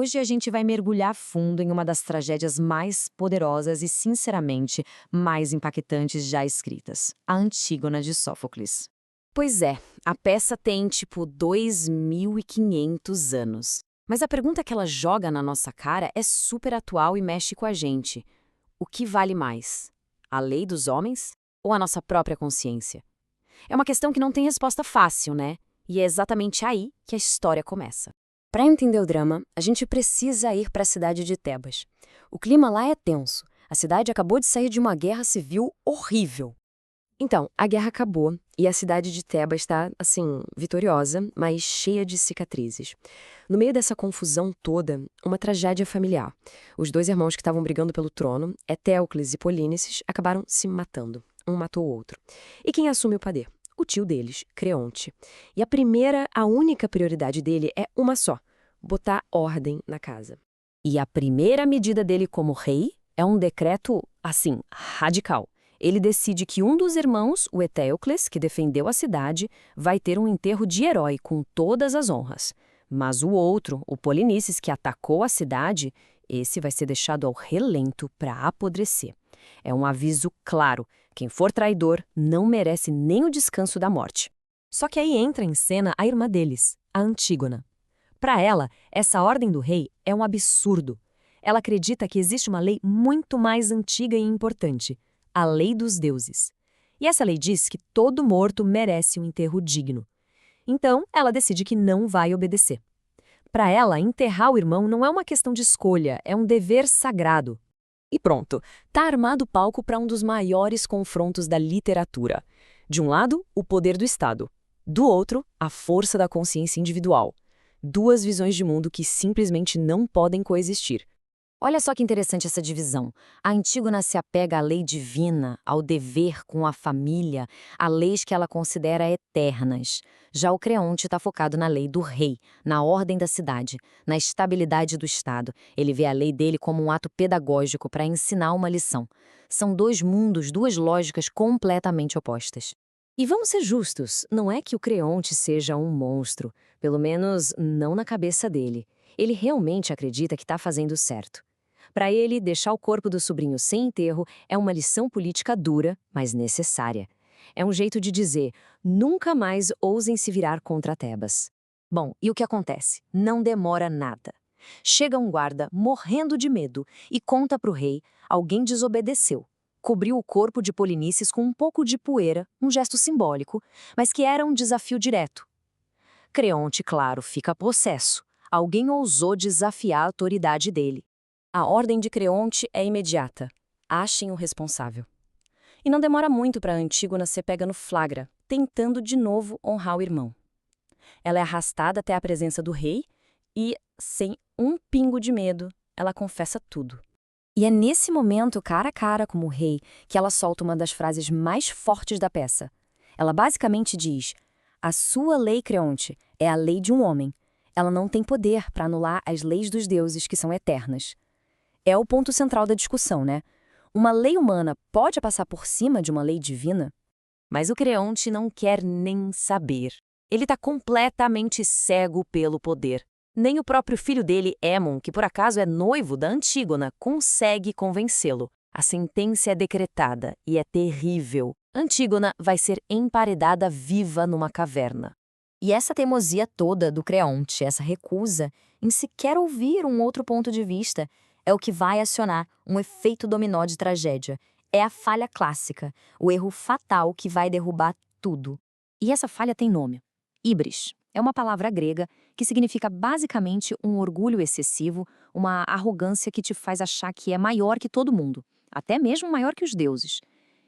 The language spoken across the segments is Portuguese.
Hoje a gente vai mergulhar fundo em uma das tragédias mais poderosas e, sinceramente, mais impactantes já escritas, a Antígona de Sófocles. Pois é, a peça tem tipo 2.500 anos. Mas a pergunta que ela joga na nossa cara é super atual e mexe com a gente. O que vale mais? A lei dos homens ou a nossa própria consciência? É uma questão que não tem resposta fácil, né? E é exatamente aí que a história começa. Para entender o drama, a gente precisa ir para a cidade de Tebas. O clima lá é tenso. A cidade acabou de sair de uma guerra civil horrível. Então, a guerra acabou e a cidade de Tebas está, assim, vitoriosa, mas cheia de cicatrizes. No meio dessa confusão toda, uma tragédia familiar. Os dois irmãos que estavam brigando pelo trono, Etéocles e Polínices, acabaram se matando. Um matou o outro. E quem assume o poder? O tio deles, Creonte. E a única prioridade dele é uma só: botar ordem na casa. E a primeira medida dele como rei é um decreto, assim, radical. Ele decide que um dos irmãos, o Etéocles, que defendeu a cidade, vai ter um enterro de herói com todas as honras. Mas o outro, o Polinices, que atacou a cidade, esse vai ser deixado ao relento para apodrecer. É um aviso claro: quem for traidor não merece nem o descanso da morte. Só que aí entra em cena a irmã deles, a Antígona. Para ela, essa ordem do rei é um absurdo. Ela acredita que existe uma lei muito mais antiga e importante: a lei dos deuses. E essa lei diz que todo morto merece um enterro digno. Então, ela decide que não vai obedecer. Para ela, enterrar o irmão não é uma questão de escolha, é um dever sagrado. E pronto, tá armado o palco para um dos maiores confrontos da literatura. De um lado, o poder do Estado. Do outro, a força da consciência individual. Duas visões de mundo que simplesmente não podem coexistir. Olha só que interessante essa divisão. A Antígona se apega à lei divina, ao dever com a família, a leis que ela considera eternas. Já o Creonte está focado na lei do rei, na ordem da cidade, na estabilidade do Estado. Ele vê a lei dele como um ato pedagógico para ensinar uma lição. São dois mundos, duas lógicas completamente opostas. E vamos ser justos, não é que o Creonte seja um monstro, pelo menos não na cabeça dele. Ele realmente acredita que está fazendo certo. Para ele, deixar o corpo do sobrinho sem enterro é uma lição política dura, mas necessária. É um jeito de dizer: nunca mais ousem se virar contra Tebas. Bom, e o que acontece? Não demora nada. Chega um guarda morrendo de medo e conta para o rei: alguém desobedeceu. Cobriu o corpo de Polinices com um pouco de poeira, um gesto simbólico, mas que era um desafio direto. Creonte, claro, fica possesso. Alguém ousou desafiar a autoridade dele. A ordem de Creonte é imediata: achem o responsável. E não demora muito para Antígona ser pega no flagra, tentando de novo honrar o irmão. Ela é arrastada até a presença do rei e, sem um pingo de medo, ela confessa tudo. E é nesse momento, cara a cara com o rei, que ela solta uma das frases mais fortes da peça. Ela basicamente diz: a sua lei, Creonte, é a lei de um homem. Ela não tem poder para anular as leis dos deuses que são eternas. É o ponto central da discussão, né? Uma lei humana pode passar por cima de uma lei divina? Mas o Creonte não quer nem saber. Ele está completamente cego pelo poder. Nem o próprio filho dele, Émon, que por acaso é noivo da Antígona, consegue convencê-lo. A sentença é decretada e é terrível. Antígona vai ser emparedada viva numa caverna. E essa teimosia toda do Creonte, essa recusa em sequer ouvir um outro ponto de vista, é o que vai acionar um efeito dominó de tragédia. É a falha clássica, o erro fatal que vai derrubar tudo. E essa falha tem nome: híbris. É uma palavra grega que significa basicamente um orgulho excessivo, uma arrogância que te faz achar que é maior que todo mundo, até mesmo maior que os deuses.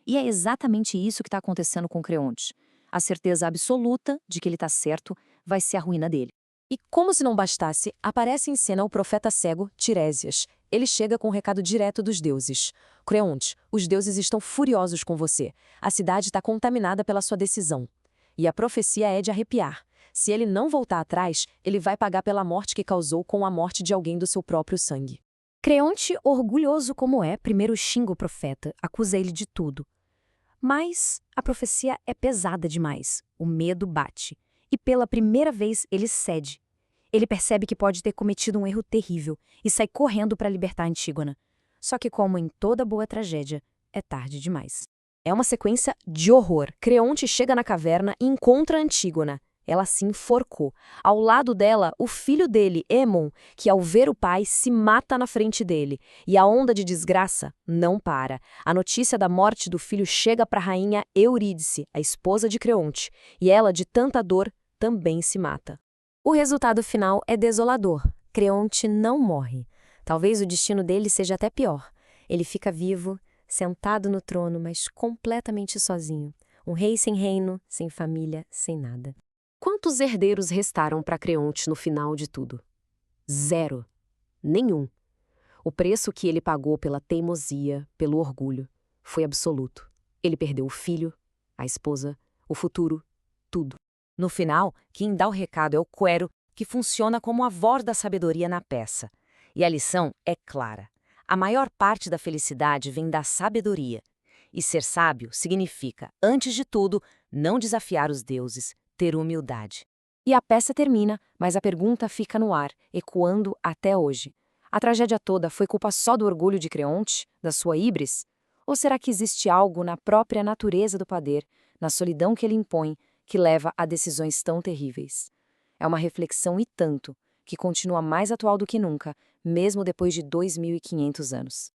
E é exatamente isso que está acontecendo com Creonte. A certeza absoluta de que ele está certo vai ser a ruína dele. E como se não bastasse, aparece em cena o profeta cego Tiresias. Ele chega com um recado direto dos deuses. Creonte, os deuses estão furiosos com você. A cidade está contaminada pela sua decisão. E a profecia é de arrepiar. Se ele não voltar atrás, ele vai pagar pela morte que causou com a morte de alguém do seu próprio sangue. Creonte, orgulhoso como é, primeiro xinga o profeta, acusa ele de tudo. Mas a profecia é pesada demais. O medo bate. E pela primeira vez ele cede. Ele percebe que pode ter cometido um erro terrível e sai correndo para libertar Antígona. Só que, como em toda boa tragédia, é tarde demais. É uma sequência de horror. Creonte chega na caverna e encontra Antígona. Ela se enforcou. Ao lado dela, o filho dele, Émon, que ao ver o pai se mata na frente dele. E a onda de desgraça não para. A notícia da morte do filho chega para a rainha Eurídice, a esposa de Creonte, e ela, de tanta dor, também se mata. O resultado final é desolador. Creonte não morre. Talvez o destino dele seja até pior. Ele fica vivo, sentado no trono, mas completamente sozinho. Um rei sem reino, sem família, sem nada. Quantos herdeiros restaram para Creonte no final de tudo? 0. Nenhum. O preço que ele pagou pela teimosia, pelo orgulho, foi absoluto. Ele perdeu o filho, a esposa, o futuro, tudo. No final, quem dá o recado é o Quero, que funciona como a voz da sabedoria na peça. E a lição é clara. A maior parte da felicidade vem da sabedoria. E ser sábio significa, antes de tudo, não desafiar os deuses, ter humildade. E a peça termina, mas a pergunta fica no ar, ecoando até hoje. A tragédia toda foi culpa só do orgulho de Creonte, da sua híbris? Ou será que existe algo na própria natureza do poder, na solidão que ele impõe, que leva a decisões tão terríveis? É uma reflexão e tanto, que continua mais atual do que nunca, mesmo depois de 2500 anos.